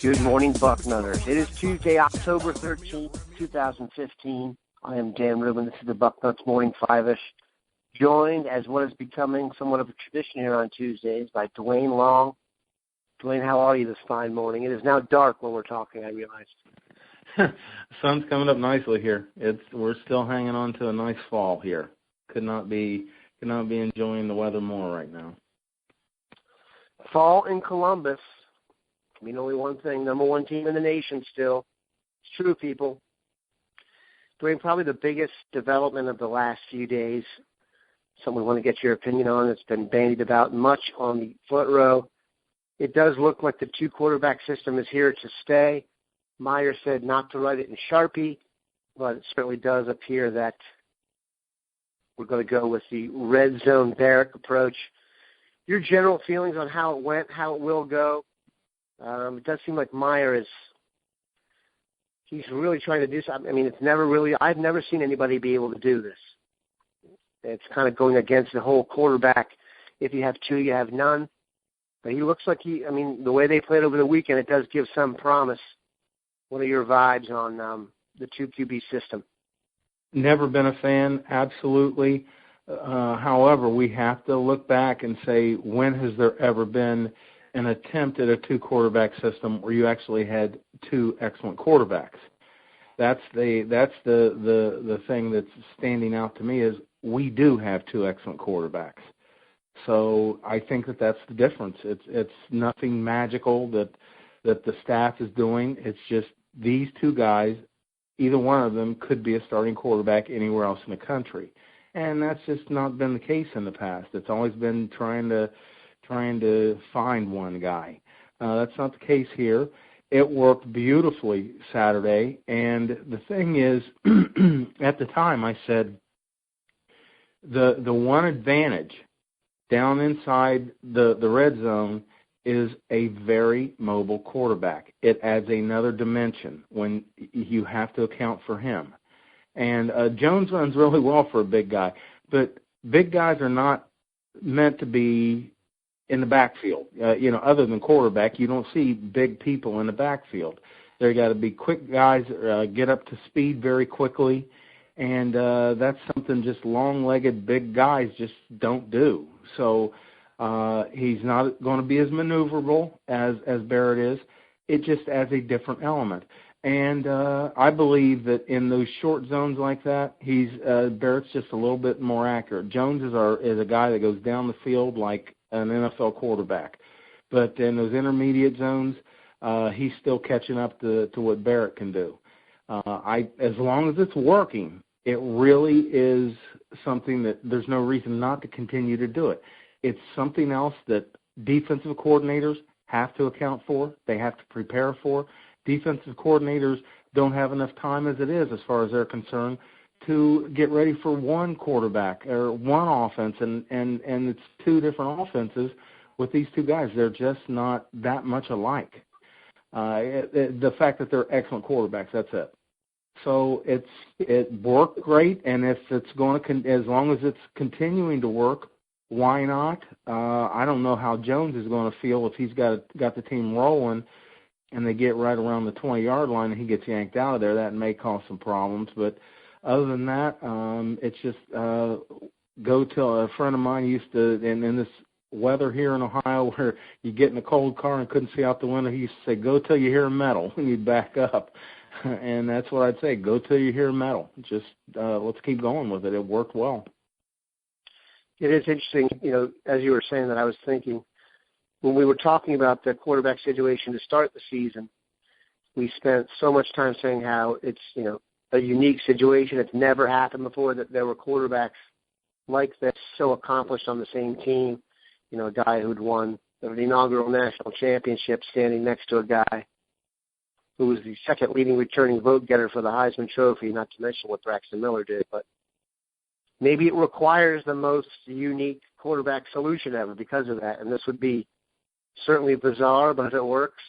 Good morning, Bucknutters. It is Tuesday, October 13th, 2015. I am Dan Rubin. This is the Bucknuts Morning 5-ish. Joined, as what is becoming somewhat of a tradition here on Tuesdays, by Duane Long. Duane, how are you this fine morning? It is now dark when we're talking, I realize. Sun's coming up nicely here. We're still hanging on to a nice fall here. Could not be enjoying the weather more right now. Fall in Columbus. I mean, only one thing, number one team in the nation still. It's true, people. Duane, probably the biggest development of the last few days, something we want to get your opinion on. It's been bandied about much on the front row. It does look like the two-quarterback system is here to stay. Meyer said not to write it in Sharpie, but it certainly does appear that we're going to go with the red zone Barrett approach. Your general feelings on how it went, how it will go? It does seem like Meyer he's really trying to do something. I mean, I've never seen anybody be able to do this. It's kind of going against the whole quarterback. If you have two, you have none. But he looks like the way they played over the weekend, it does give some promise. What are your vibes on the two QB system? Never been a fan, absolutely. However, we have to look back and say, when has there ever been an attempt at a two-quarterback system where you actually had two excellent quarterbacks? That's the thing that's standing out to me is we do have two excellent quarterbacks. So I think that's the difference. It's nothing magical that the staff is doing. It's just these two guys, either one of them could be a starting quarterback anywhere else in the country. And that's just not been the case in the past. It's always been trying to find one guy. That's not the case here. It worked beautifully Saturday, and the thing is, at the time I said the one advantage down inside the red zone is a very mobile quarterback. It adds another dimension when you have to account for him. And Jones runs really well for a big guy, but big guys are not meant to be in the backfield. Other than quarterback, you don't see big people in the backfield. They got to be quick guys, get up to speed very quickly, and that's something just long-legged big guys just don't do. So he's not going to be as maneuverable as Barrett is. It just adds a different element. And I believe that in those short zones like that, Barrett's just a little bit more accurate. Jones is a guy that goes down the field like an NFL quarterback. But in those intermediate zones, he's still catching up to what Barrett can do. As long as it's working, it really is something that there's no reason not to continue to do it. It's something else that defensive coordinators have to account for. They have to prepare for. Defensive coordinators don't have enough time as it is, as far as they're concerned, to get ready for one quarterback or one offense, and it's two different offenses with these two guys. They're just not that much alike. The fact that they're excellent quarterbacks, that's it. So it worked great, and if it's going to, as long as it's continuing to work, why not? I don't know how Jones is going to feel if he's got the team rolling and they get right around the 20-yard line and he gets yanked out of there. That may cause some problems. But other than that, it's just go till a friend of mine used to, in this weather here in Ohio where you get in a cold car and couldn't see out the window, he used to say, go till you hear metal when you back up. And that's what I'd say, go till you hear metal. Just let's keep going with it. It worked well. It is interesting, as you were saying that, I was thinking, when we were talking about the quarterback situation to start the season, we spent so much time saying how it's, a unique situation. It's never happened before that there were quarterbacks like this, so accomplished on the same team. A guy who'd won the inaugural national championship standing next to a guy who was the second leading returning vote getter for the Heisman Trophy, not to mention what Braxton Miller did. But maybe it requires the most unique quarterback solution ever because of that, and this would be certainly bizarre, but if it works,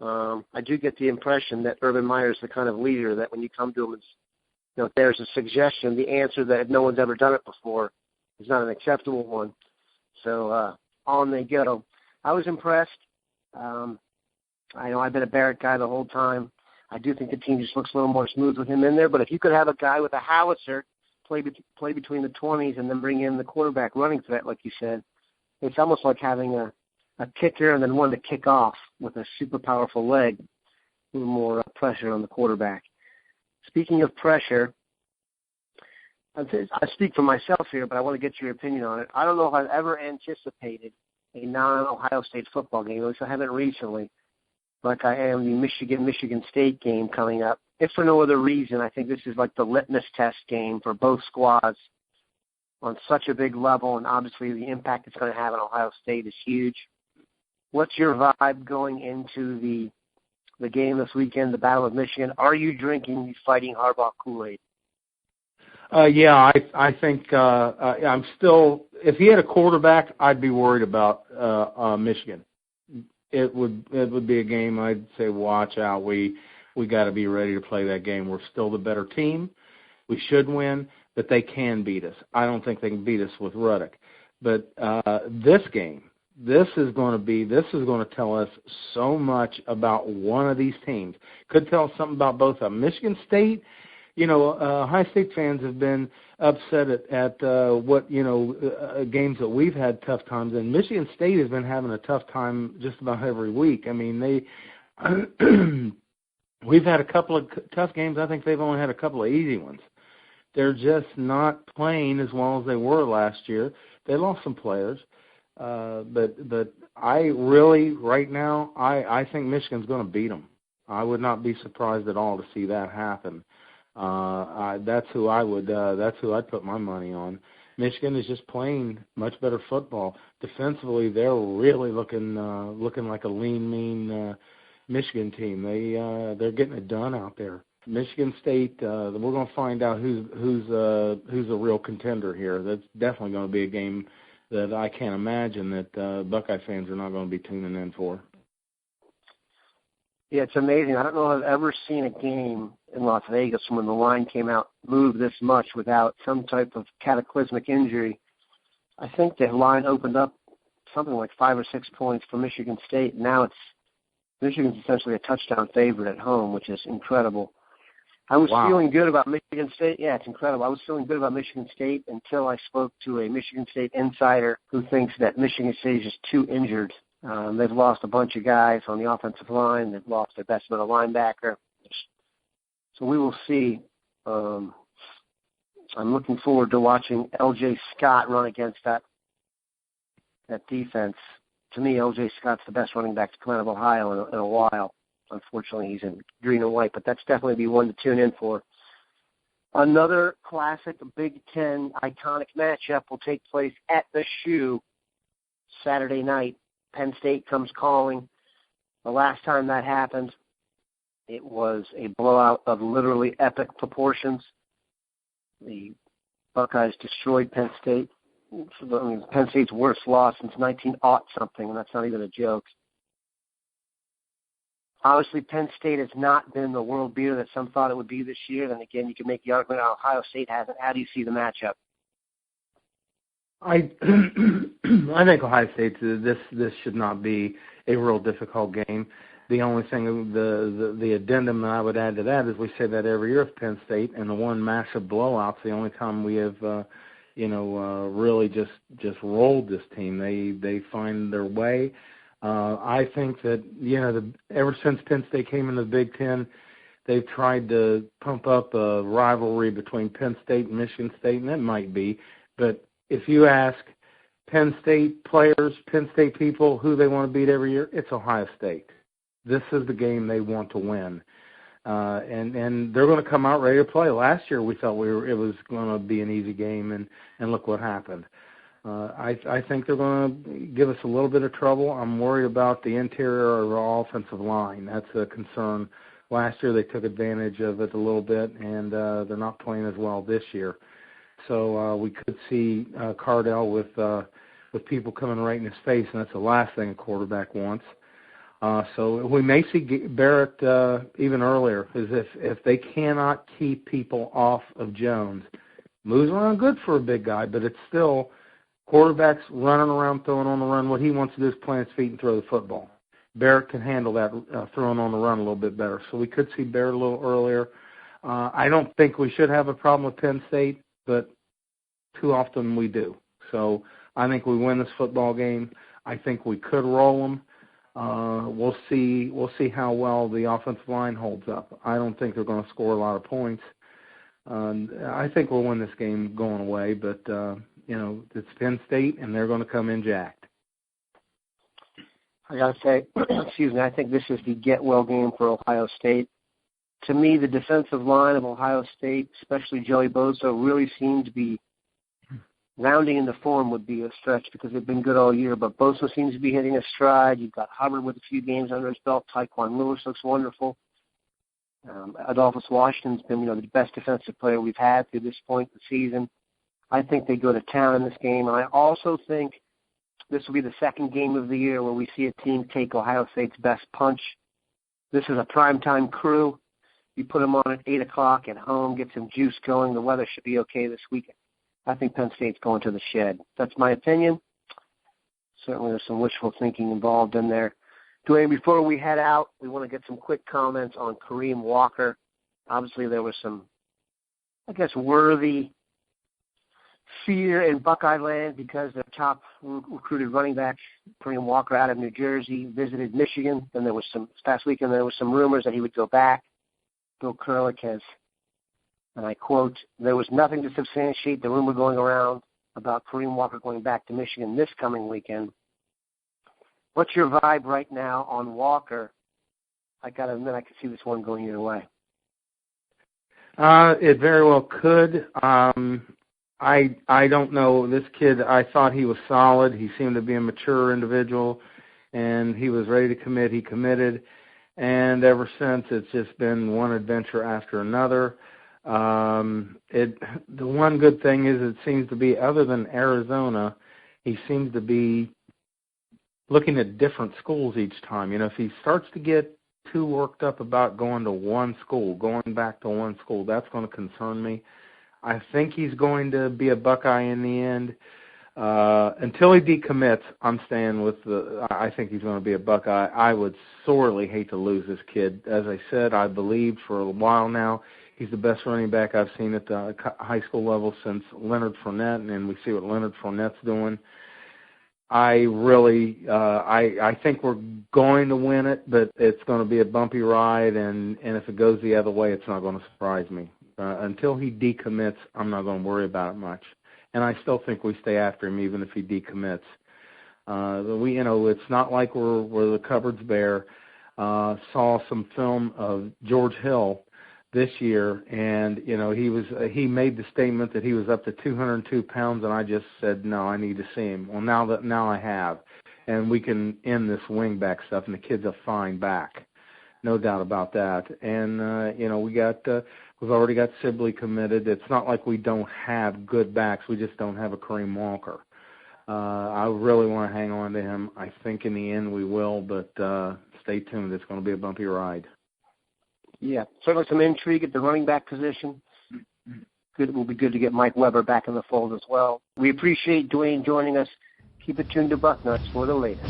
I do get the impression that Urban Meyer is the kind of leader that when you come to him, if there's a suggestion, the answer that if no one's ever done it before is not an acceptable one. So on they go. I was impressed. I know I've been a Barrett guy the whole time. I do think the team just looks a little more smooth with him in there. But if you could have a guy with a howitzer play between the 20s and then bring in the quarterback running threat, like you said, it's almost like having a kicker and then one to kick off with a super powerful leg, a little more pressure on the quarterback. Speaking of pressure, I speak for myself here, but I want to get your opinion on it. I don't know if I've ever anticipated a non-Ohio State football game, at least I haven't recently, like I am the Michigan State game coming up. If for no other reason, I think this is like the litmus test game for both squads on such a big level, and obviously the impact it's going to have on Ohio State is huge. What's your vibe going into the game this weekend, the Battle of Michigan? Are you drinking the Fighting Harbaugh Kool-Aid? Yeah, I think I'm still. If he had a quarterback, I'd be worried about Michigan. It would be a game I'd say, watch out. We got to be ready to play that game. We're still the better team. We should win, but they can beat us. I don't think they can beat us with Ruddock. But this game, this is going to tell us so much about one of these teams. Could tell us something about both of them. Michigan State. Ohio State fans have been upset at what games that we've had tough times, and Michigan State has been having a tough time just about every week. I mean, we've had a couple of tough games. I think they've only had a couple of easy ones. They're just not playing as well as they were last year. They lost some players, but I really right now I think Michigan's going to beat them. I would not be surprised at all to see that happen. That's who I'd put my money on. Michigan is just playing much better football. Defensively, they're really looking like a lean, mean Michigan team. They're getting it done out there. Michigan State, we're going to find out who's a real contender here. That's definitely going to be a game that I can't imagine that Buckeye fans are not going to be tuning in for. Yeah, it's amazing. I don't know if I've ever seen a game in Las Vegas when the line came out move this much without some type of cataclysmic injury. I think the line opened up something like 5 or 6 points for Michigan State. Now Michigan's essentially a touchdown favorite at home, which is incredible. I was feeling good about Michigan State. Yeah, it's incredible. I was feeling good about Michigan State until I spoke to a Michigan State insider who thinks that Michigan State is just too injured. They've lost a bunch of guys on the offensive line. They've lost their best middle linebacker. So we will see. I'm looking forward to watching L.J. Scott run against that defense. To me, L.J. Scott's the best running back to come out of Ohio in a while. Unfortunately, he's in green and white, but that's definitely be one to tune in for. Another classic Big Ten iconic matchup will take place at the Shoe Saturday night. Penn State comes calling. The last time that happened, it was a blowout of literally epic proportions. The Buckeyes destroyed Penn State. Penn State's worst loss since 19-something, and that's not even a joke. Obviously, Penn State has not been the world beater that some thought it would be this year. Then again, you can make the argument Ohio State hasn't. How do you see the matchup? I think Ohio State, this should not be a real difficult game. The only thing, the addendum that I would add to that is we say that every year with Penn State, and the one massive blowout's the only time we have, really just rolled this team. They find their way. I think that ever since Penn State came in the Big Ten, they've tried to pump up a rivalry between Penn State and Michigan State, and it might be, but if you ask Penn State players, Penn State people, who they want to beat every year, it's Ohio State. This is the game they want to win. And they're going to come out ready to play. Last year we thought it was going to be an easy game, and look what happened. I think they're going to give us a little bit of trouble. I'm worried about the interior of our offensive line. That's a concern. Last year they took advantage of it a little bit, and they're not playing as well this year. So we could see Cardell with people coming right in his face, and that's the last thing a quarterback wants. So we may see Barrett even earlier, is if they cannot keep people off of Jones. Moves around good for a big guy, but it's still quarterbacks running around, throwing on the run. What he wants to do is plant his feet and throw the football. Barrett can handle that throwing on the run a little bit better. So we could see Barrett a little earlier. I don't think we should have a problem with Penn State, but too often we do. So I think we win this football game. I think we could roll them. We'll see how well the offensive line holds up. I don't think they're going to score a lot of points. I think we'll win this game going away, but it's Penn State, and they're going to come in jacked. I got to say, excuse me, I think this is the get-well game for Ohio State. To me, the defensive line of Ohio State, especially Joey Bosa, really seemed to be rounding into form would be a stretch because they've been good all year, but Bosa seems to be hitting a stride. You've got Hubbard with a few games under his belt. Tyquan Lewis looks wonderful. Adolphus Washington's been, the best defensive player we've had through this point in the season. I think they go to town in this game, and I also think this will be the second game of the year where we see a team take Ohio State's best punch. This is a primetime crew. You put them on at 8 o'clock at home, get some juice going. The weather should be okay this weekend. I think Penn State's going to the shed. That's my opinion. Certainly there's some wishful thinking involved in there. Duane, before we head out, we want to get some quick comments on Kareem Walker. Obviously there was some, worthy fear in Buckeye land because their top recruited running back, Kareem Walker, out of New Jersey, visited Michigan. Then this past weekend, there was some rumors that he would go back. Bill Kurelic has, and I quote, "There was nothing to substantiate the rumor going around about Kareem Walker going back to Michigan this coming weekend." What's your vibe right now on Walker? I got to admit, I could see this one going either way. It very well could. I don't know. This kid, I thought he was solid. He seemed to be a mature individual, and he was ready to commit. He committed. And ever since, it's just been one adventure after another. The one good thing is it seems to be, other than Arizona, he seems to be looking at different schools each time. If he starts to get too worked up about going to one school, going back to one school, that's going to concern me. I think he's going to be a Buckeye in the end. Until he decommits, I'm staying with I think he's going to be a Buckeye. I would sorely hate to lose this kid. As I said, I believed for a while now he's the best running back I've seen at the high school level since Leonard Fournette, and we see what Leonard Fournette's doing. I really, I think we're going to win it, but it's going to be a bumpy ride, and if it goes the other way, it's not going to surprise me. Until he decommits, I'm not going to worry about it much. And I still think we stay after him even if he decommits. It's not like we're the cupboard's bare. Saw some film of George Hill this year, and he made the statement that he was up to 202 pounds, and I just said no, I need to see him. Well, now I have, and we can end this wingback stuff, and the kid's a fine back, no doubt about that. And we've already got Sibley committed. It's not like we don't have good backs. We just don't have a Kareem Walker. I really want to hang on to him. I think in the end we will, but stay tuned. It's going to be a bumpy ride. Yeah, certainly some intrigue at the running back position. It will be good to get Mike Weber back in the fold as well. We appreciate Duane joining us. Keep it tuned to Bucknuts for the latest.